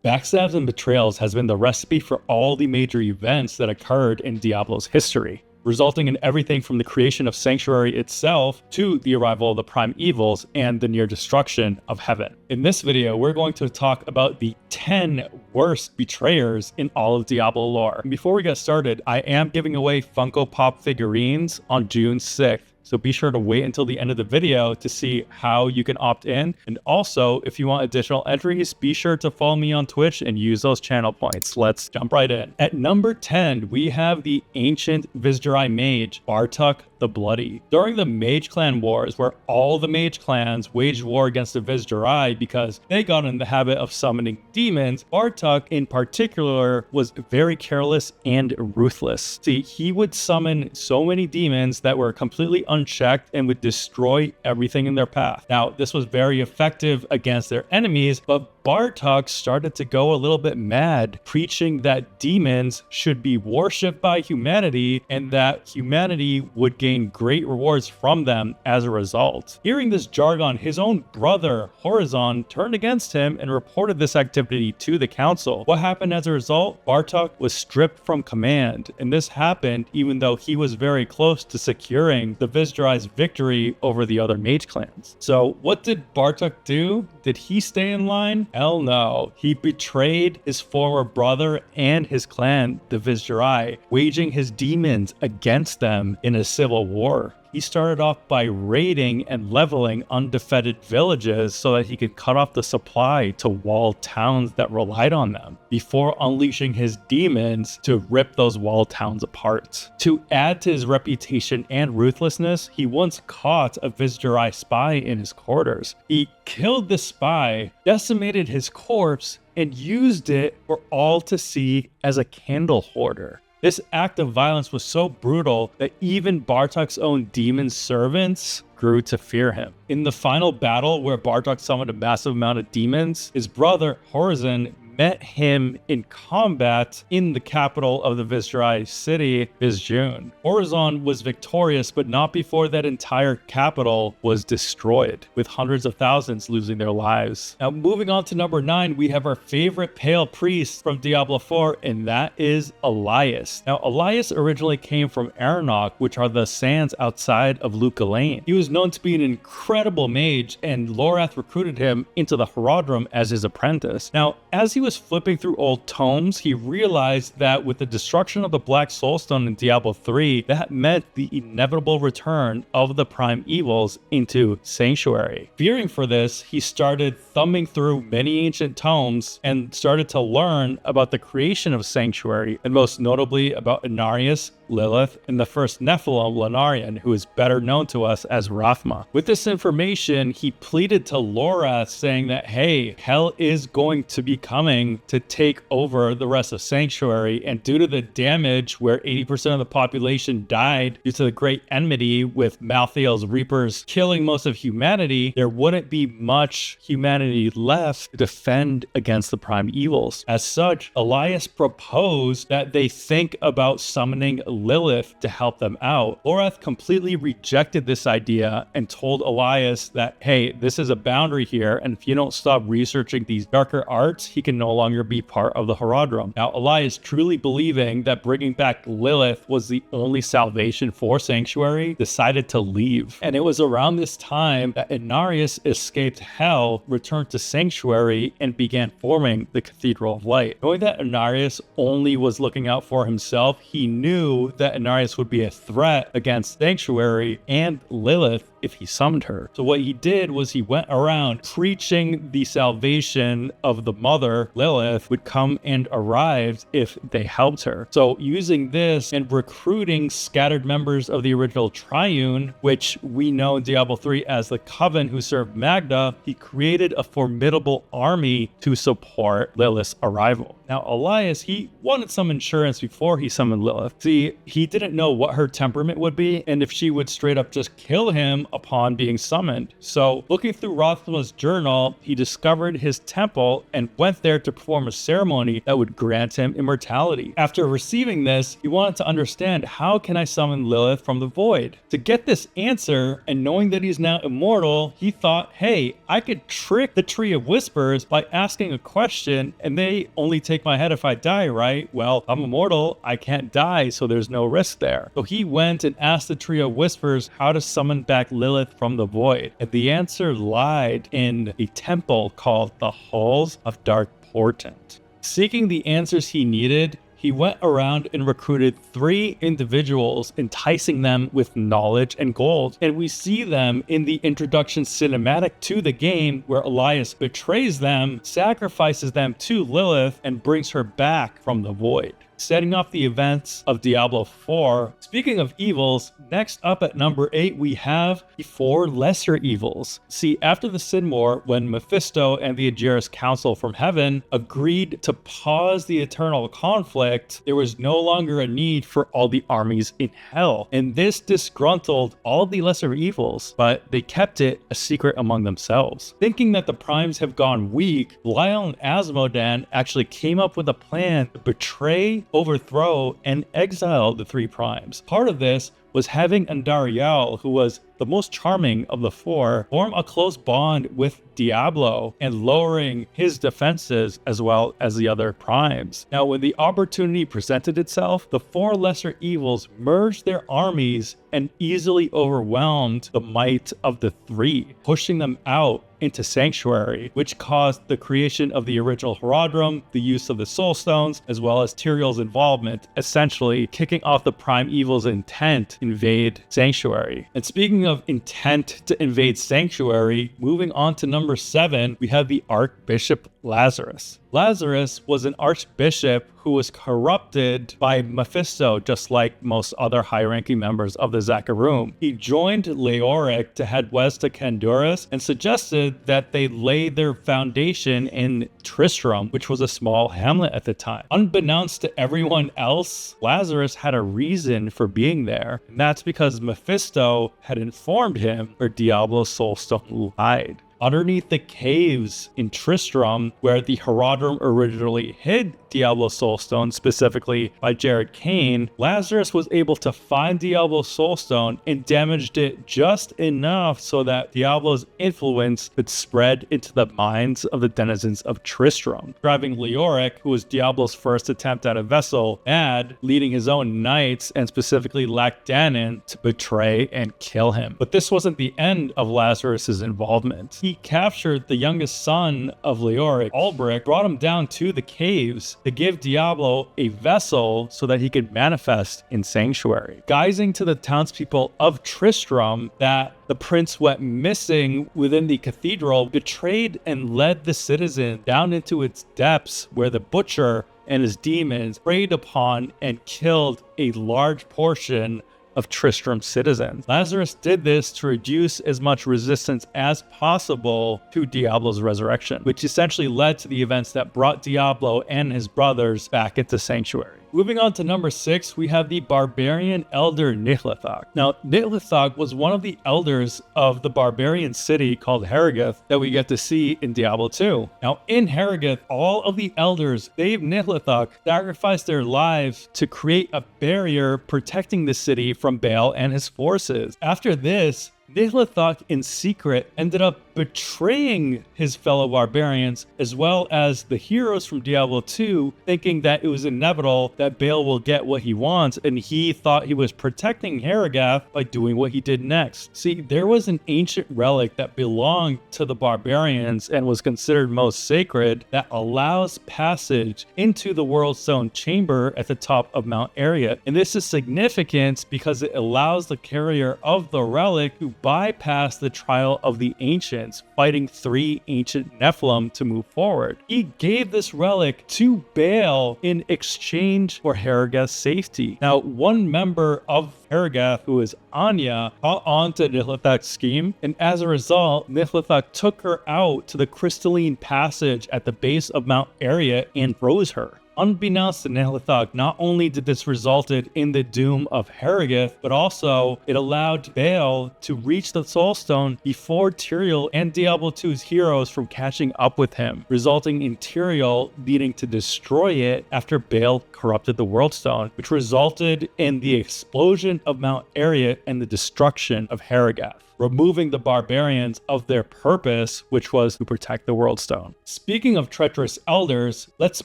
Backstabs and betrayals has been the recipe for all the major events that occurred in Diablo's history, resulting in everything from the creation of Sanctuary itself to the arrival of the Prime Evils and the near destruction of heaven. In this video, we're going to talk about the 10 worst betrayers in all of Diablo lore. And before we get started, I am giving away Funko Pop figurines on June 6th. So be sure to wait until the end of the video to see how you can opt in. And also, if you want additional entries, be sure to follow me on Twitch and use those channel points. Let's jump right in. At number 10, we have the ancient Vizdurai mage, Bartok the Bloody. During the Mage Clan Wars, where all the mage clans waged war against the Vizdurai because they got in the habit of summoning demons, Bartok in particular was very careless and ruthless. See, he would summon so many demons that were completely unchecked and would destroy everything in their path. Now, this was very effective against their enemies, but Bartok started to go a little bit mad, preaching that demons should be worshipped by humanity and that humanity would gain great rewards from them as a result. Hearing this jargon, his own brother, Horizon, turned against him and reported this activity to the council. What happened as a result? Bartok was stripped from command, and this happened even though he was very close to securing the Vizdurai's victory over the other mage clans. So what did Bartok do? Did he stay in line? Hell no. He betrayed his former brother and his clan, the Vizdurai, waging his demons against them in a civil war. He started off by raiding and leveling undefended villages so that he could cut off the supply to walled towns that relied on them, before unleashing his demons to rip those walled towns apart. To add to his reputation and ruthlessness, he once caught a Vizdurai spy in his quarters. He killed the spy, decimated his corpse, and used it for all to see as a candle hoarder. This act of violence was so brutal that even Bartok's own demon servants grew to fear him. In the final battle where Bartok summoned a massive amount of demons, his brother Horizon met him in combat in the capital of the Vizdurai city, Vizjun. Horizon was victorious, but not before that entire capital was destroyed, with hundreds of thousands losing their lives. Now, moving on to number 9, we have our favorite pale priest from Diablo 4, and that is Elias. Now, Elias originally came from Aranok, which are the sands outside of Lukalane. He was known to be an incredible mage, and Lorath recruited him into the Horadrim as his apprentice. Now, as he was flipping through old tomes, he realized that with the destruction of the Black Soulstone in Diablo 3, that meant the inevitable return of the Prime Evils into Sanctuary. Fearing for this, he started thumbing through many ancient tomes and started to learn about the creation of Sanctuary, and most notably about Inarius, Lilith, and the first Nephilim, Lanarian, who is better known to us as Rathma. With this information, he pleaded to Lorath, saying that, hey, hell is going to be coming to take over the rest of Sanctuary, and due to the damage where 80% of the population died due to the great enmity with Malthael's Reapers killing most of humanity, there wouldn't be much humanity left to defend against the Prime Evils. As such, Elias proposed that they think about summoning Lilith to help them out. Lorath completely rejected this idea and told Elias that, hey, this is a boundary here, and if you don't stop researching these darker arts, he can no longer be part of the Horadrim. Now, Elias, truly believing that bringing back Lilith was the only salvation for Sanctuary, decided to leave. And it was around this time that Inarius escaped hell, returned to Sanctuary, and began forming the Cathedral of Light. Knowing that Inarius only was looking out for himself, he knew that Inarius would be a threat against Sanctuary and Lilith if he summoned her. So what he did was he went around preaching the salvation of the mother, Lilith, would come and arrive if they helped her. So using this and recruiting scattered members of the original Triune, which we know in Diablo 3 as the Coven who served Magda, he created a formidable army to support Lilith's arrival. Now, Elias, he wanted some insurance before he summoned Lilith. See, he didn't know what her temperament would be, and if she would straight up just kill him upon being summoned. So, looking through Rothman's journal, he discovered his temple and went there to perform a ceremony that would grant him immortality. After receiving this, he wanted to understand, how can I summon Lilith from the void? To get this answer, and knowing that he's now immortal, he thought, hey, I could trick the Tree of Whispers by asking a question, and they only take my head if I die, right? Well, I'm immortal, I can't die, so there's no risk there. So he went and asked the Tree of Whispers how to summon back Lilith from the void, and the answer lied in a temple called the Halls of Dark Portent. Seeking the answers he needed, he went around and recruited 3 individuals, enticing them with knowledge and gold. And we see them in the introduction cinematic to the game, where Elias betrays them, sacrifices them to Lilith, and brings her back from the void, setting off the events of Diablo 4. Speaking of evils, next up at number 8, we have the 4 lesser evils. See, after the Sin War, when Mephisto and the Aegirus Council from Heaven agreed to pause the eternal conflict, there was no longer a need for all the armies in hell. And this disgruntled all the lesser evils, but they kept it a secret among themselves. Thinking that the primes have gone weak, Belial and Azmodan actually came up with a plan to betray, overthrow, and exile the 3 primes. Part of this was having Tyrael, who was the most charming of the 4, form a close bond with Diablo and lowering his defenses as well as the other primes. Now, when the opportunity presented itself, the 4 lesser evils merged their armies and easily overwhelmed the might of the 3, pushing them out into Sanctuary, which caused the creation of the original Herodrum, the use of the Soul Stones, as well as Tyrael's involvement, essentially kicking off the prime evil's intent to invade Sanctuary. And speaking of intent to invade Sanctuary, moving on to number 7, we have the Archbishop Lazarus. Lazarus was an archbishop who was corrupted by Mephisto, just like most other high-ranking members of the Zakarum. He joined Leoric to head west to Kandurus and suggested that they lay their foundation in Tristram, which was a small hamlet at the time. Unbeknownst to everyone else, Lazarus had a reason for being there, and that's because Mephisto had informed him where Diablo's Soulstone lied. Underneath the caves in Tristram, where the Herodrum originally hid Diablo's Soulstone, specifically by Jared Kane, Lazarus was able to find Diablo's Soulstone and damaged it just enough so that Diablo's influence could spread into the minds of the denizens of Tristram, driving Leoric, who was Diablo's first attempt at a vessel, mad, leading his own knights, and specifically Lacdanon, to betray and kill him. But this wasn't the end of Lazarus's involvement. He captured the youngest son of Leoric, Ulbrich, brought him down to the caves to give Diablo a vessel so that he could manifest in Sanctuary, guising to the townspeople of Tristram that the prince went missing within the cathedral, betrayed and led the citizen down into its depths, where the butcher and his demons preyed upon and killed a large portion of Tristram's citizens. Lazarus did this to reduce as much resistance as possible to Diablo's resurrection, which essentially led to the events that brought Diablo and his brothers back into Sanctuary. Moving on to number 6, we have the barbarian elder Nihlithok. Now, Nihlithok was one of the elders of the barbarian city called Harrogith that we get to see in Diablo 2. Now, in Harrogith, all of the elders, save Nihlithok, sacrificed their lives to create a barrier protecting the city from Baal and his forces. After this, Nihlithok in secret ended up betraying his fellow barbarians, as well as the heroes from Diablo 2, thinking that it was inevitable that Baal will get what he wants, and he thought he was protecting Harrogith by doing what he did next. See, there was an ancient relic that belonged to the barbarians and was considered most sacred that allows passage into the World Stone chamber at the top of Mount Ariat. And this is significant because it allows the carrier of the relic to bypass the trial of the ancients, fighting 3 ancient Nephilim to move forward. He gave this relic to Baal in exchange for Harrogith's safety. Now, one member of Harrogith, who is Anya, caught on to Nihlithok's scheme, and as a result, Nihlithok took her out to the crystalline passage at the base of Mount Ariat and froze her. Unbeknownst to Nelithok, not only did this resulted in the doom of Harrogate, but also it allowed Belial to reach the Soul Stone before Tyrael and Diablo 2's heroes from catching up with him, resulting in Tyrael needing to destroy it after Belial corrupted the World Stone, which resulted in the explosion of Mount Ariat and the destruction of Harrogate, removing the barbarians of their purpose, which was to protect the World Stone. Speaking of treacherous elders, let's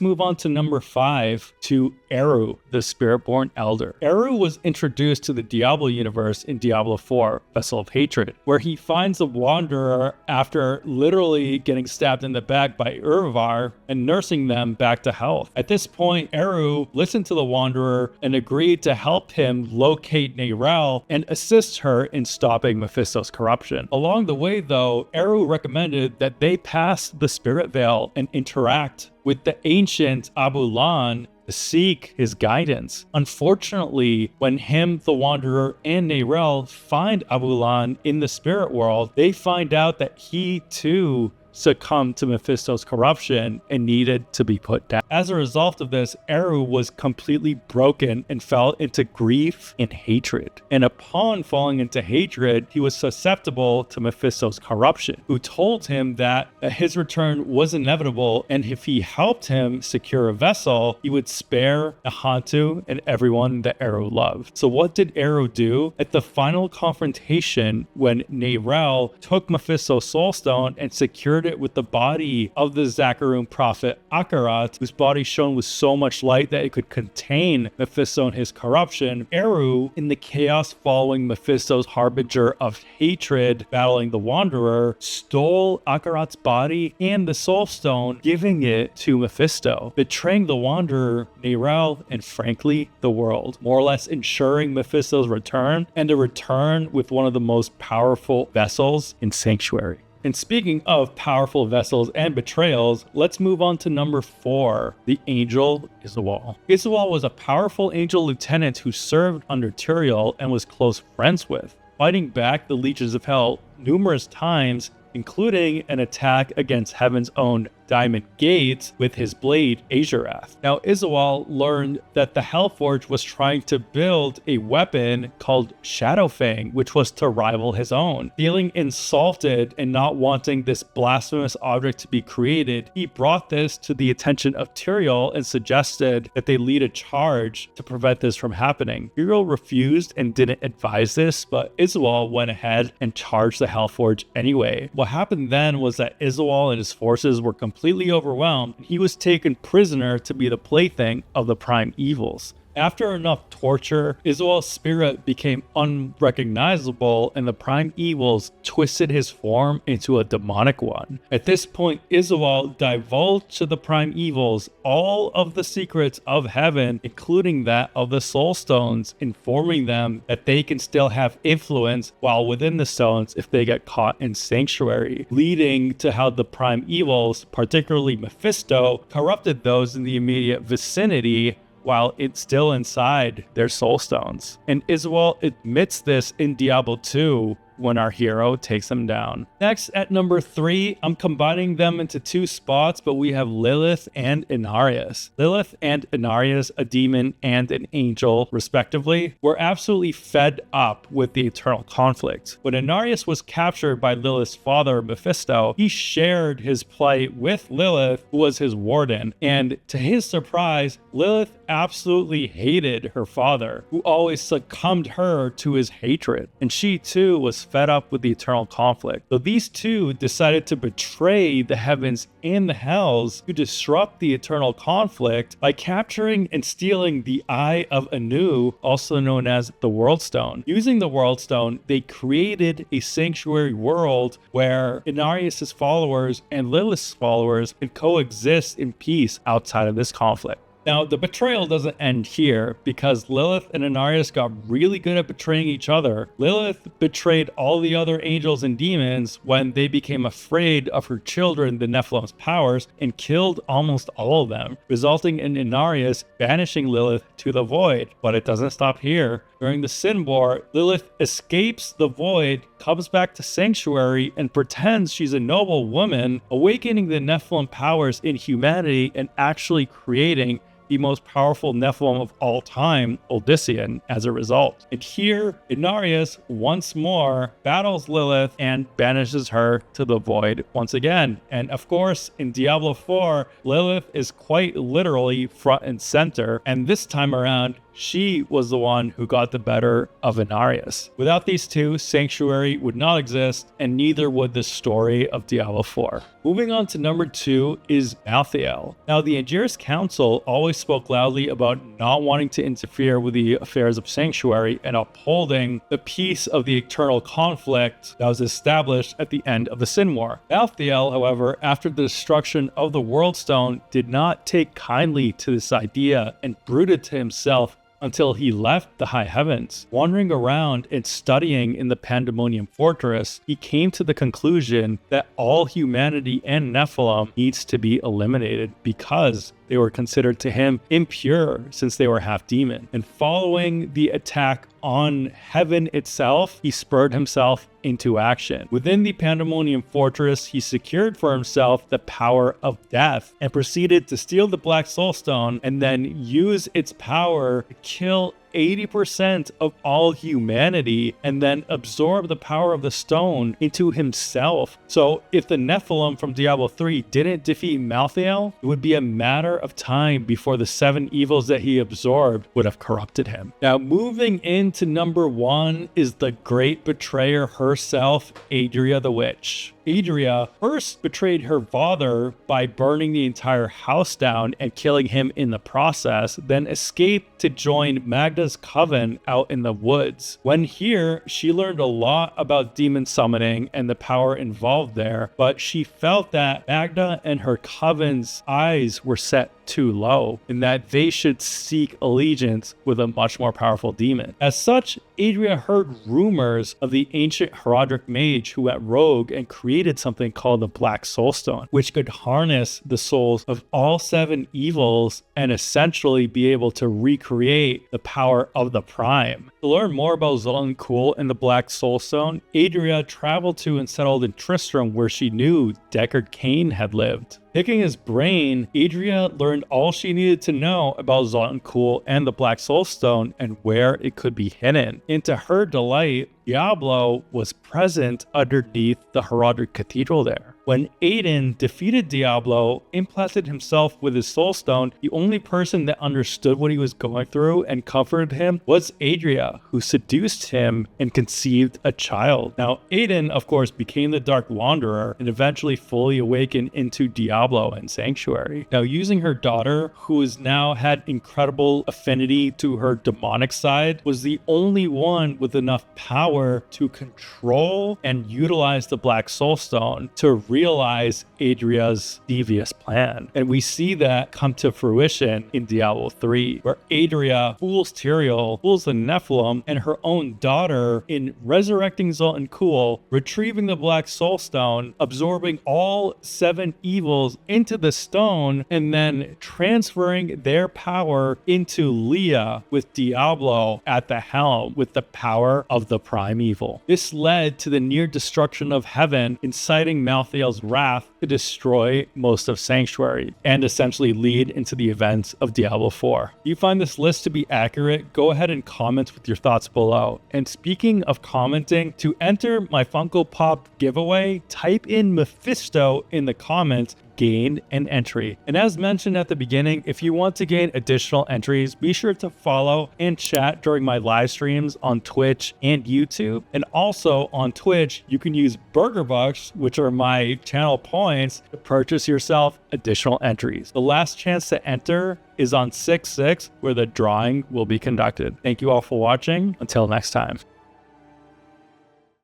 move on to number 5, to Eru, the Spiritborn Elder. Eru was introduced to the Diablo Universe in Diablo 4, Vessel of Hatred, where he finds the Wanderer after literally getting stabbed in the back by Urvar and nursing them back to health. At this point, Eru listened to the Wanderer and agreed to help him locate Tyrael and assist her in stopping Mephisto's corruption. Along the way, though, Eru recommended that they pass the Spirit Veil and interact with the ancient Abulan to seek his guidance. Unfortunately, when him, the Wanderer, and Tyrael find Abulan in the spirit world, they find out that he too succumbed to Mephisto's corruption and needed to be put down. As a result of this, Eru was completely broken and fell into grief and hatred. And upon falling into hatred, he was susceptible to Mephisto's corruption, who told him that his return was inevitable, and if he helped him secure a vessel, he would spare Nahantu and everyone that Eru loved. So what did Eru do? At the final confrontation, when Tyrael took Mephisto's soul stone and secured it with the body of the Zakarum prophet Akarat, whose body shone with so much light that it could contain Mephisto and his corruption, Eru, in the chaos following Mephisto's harbinger of hatred battling the Wanderer, stole Akarat's body and the soul stone, giving it to Mephisto, betraying the Wanderer, Tyrael, and frankly, the world, more or less ensuring Mephisto's return, and a return with one of the most powerful vessels in Sanctuary. And speaking of powerful vessels and betrayals, let's move on to number 4, the Angel Izawal. Izawal was a powerful angel lieutenant who served under Tyrael and was close friends with, fighting back the legions of hell numerous times, including an attack against Heaven's own Diamond Gates with his blade Azurath. Now, Izawal learned that the Hellforge was trying to build a weapon called Shadowfang, which was to rival his own. Feeling insulted and not wanting this blasphemous object to be created, he brought this to the attention of Tyrael and suggested that they lead a charge to prevent this from happening. Tyrael refused and didn't advise this, but Izawal went ahead and charged the Hellforge anyway. What happened then was that Izawal and his forces were completely overwhelmed, and he was taken prisoner to be the plaything of the prime evils. After enough torture, Izawal's spirit became unrecognizable, and the prime evils twisted his form into a demonic one. At this point, Izawal divulged to the prime evils all of the secrets of heaven, including that of the soul stones, informing them that they can still have influence while within the stones if they get caught in Sanctuary, leading to how the prime evils, particularly Mephisto, corrupted those in the immediate vicinity while it's still inside their soul stones. And Izawal admits this in Diablo 2 when our hero takes them down. Next, at number 3, I'm combining them into 2 spots, but we have Lilith and Inarius. Lilith and Inarius, a demon and an angel, respectively, were absolutely fed up with the eternal conflict. When Inarius was captured by Lilith's father, Mephisto, he shared his plight with Lilith, who was his warden, and to his surprise, Lilith absolutely hated her father, who always succumbed her to his hatred, and she too was fed up with the eternal conflict. So these two decided to betray the heavens and the hells to disrupt the eternal conflict by capturing and stealing the Eye of Anu, also known as the World Stone. Using the World Stone, they created a sanctuary world where Inarius' followers and Lilith's followers can coexist in peace outside of this conflict. Now, the betrayal doesn't end here, because Lilith and Inarius got really good at betraying each other. Lilith betrayed all the other angels and demons when they became afraid of her children, the Nephilim's powers, and killed almost all of them, resulting in Inarius banishing Lilith to the Void. But it doesn't stop here. During the Sin War, Lilith escapes the Void, comes back to Sanctuary, and pretends she's a noble woman, awakening the Nephilim powers in humanity and actually creating the most powerful Nephilim of all time, Odyssean, as a result. And here, Inarius once more battles Lilith and banishes her to the void once again. And of course, in Diablo 4, Lilith is quite literally front and center, and this time around, she was the one who got the better of Inarius. Without these two, Sanctuary would not exist, and neither would the story of Diablo 4. Moving on to number 2 is Malthael. Now, the Angiers Council always spoke loudly about not wanting to interfere with the affairs of Sanctuary and upholding the peace of the eternal conflict that was established at the end of the Sin War. Malthael, however, after the destruction of the World Stone, did not take kindly to this idea and brooded to himself until he left the high heavens. Wandering around and studying in the Pandemonium Fortress, he came to the conclusion that all humanity and Nephilim needs to be eliminated because they were considered to him impure since they were half demon. And following the attack on heaven itself, he spurred himself into action. Within the Pandemonium Fortress, he secured for himself the power of death and proceeded to steal the Black Soul Stone and then use its power to kill 80% of all humanity and then absorb the power of the stone into himself. So if the Nephilim from Diablo 3 didn't defeat Malthael, it would be a matter of time before the 7 evils that he absorbed would have corrupted him. Now, moving into number 1 is the great betrayer herself, Adria the Witch. Adria first betrayed her father by burning the entire house down and killing him in the process, then escaped to join Magda's coven out in the woods. When here, she learned a lot about demon summoning and the power involved there, but she felt that Magda and her coven's eyes were set too low and that they should seek allegiance with a much more powerful demon. As such, Adria heard rumors of the ancient Heraldric mage who went rogue and created something called the Black Soul Stone, which could harness the souls of all 7 evils and essentially be able to recreate the power of the Prime. To learn more about Zoltan Kulle and the Black Soul Stone, Adria traveled to and settled in Tristram, where she knew Deckard Cain had lived. Picking his brain, Adria learned all she needed to know about Zoltan Kulle and the Black Soul Stone and where it could be hidden. And to her delight, Diablo was present underneath the Heraldric Cathedral there. When Aiden defeated Diablo, implanted himself with his soul stone, the only person that understood what he was going through and comforted him was Adria, who seduced him and conceived a child. Now, Aiden, of course, became the Dark Wanderer and eventually fully awakened into Diablo and Sanctuary. Now, using her daughter, who has now had incredible affinity to her demonic side, was the only one with enough power to control and utilize the Black Soul Stone to realize Adria's devious plan. And we see that come to fruition in Diablo 3, where Adria fools Tyrael, fools the Nephilim, and her own daughter in resurrecting Zoltan Kulle, retrieving the Black Soul Stone, absorbing all 7 evils into the stone, and then transferring their power into Leah with Diablo at the helm with the power of the Prime Evil. This led to the near destruction of heaven, inciting Malthael's wrath to destroy most of Sanctuary and essentially lead into the events of Diablo 4. If you find this list to be accurate, go ahead and comment with your thoughts below. And speaking of commenting, to enter my Funko Pop giveaway, type in Mephisto in the comments, gain an entry. And as mentioned at the beginning, if you want to gain additional entries, be sure to follow and chat during my live streams on Twitch and YouTube. And also on Twitch, you can use Burger Bucks, which are my channel points, to purchase yourself additional entries. The last chance to enter is on 6/6, where the drawing will be conducted. Thank you all for watching. Until next time.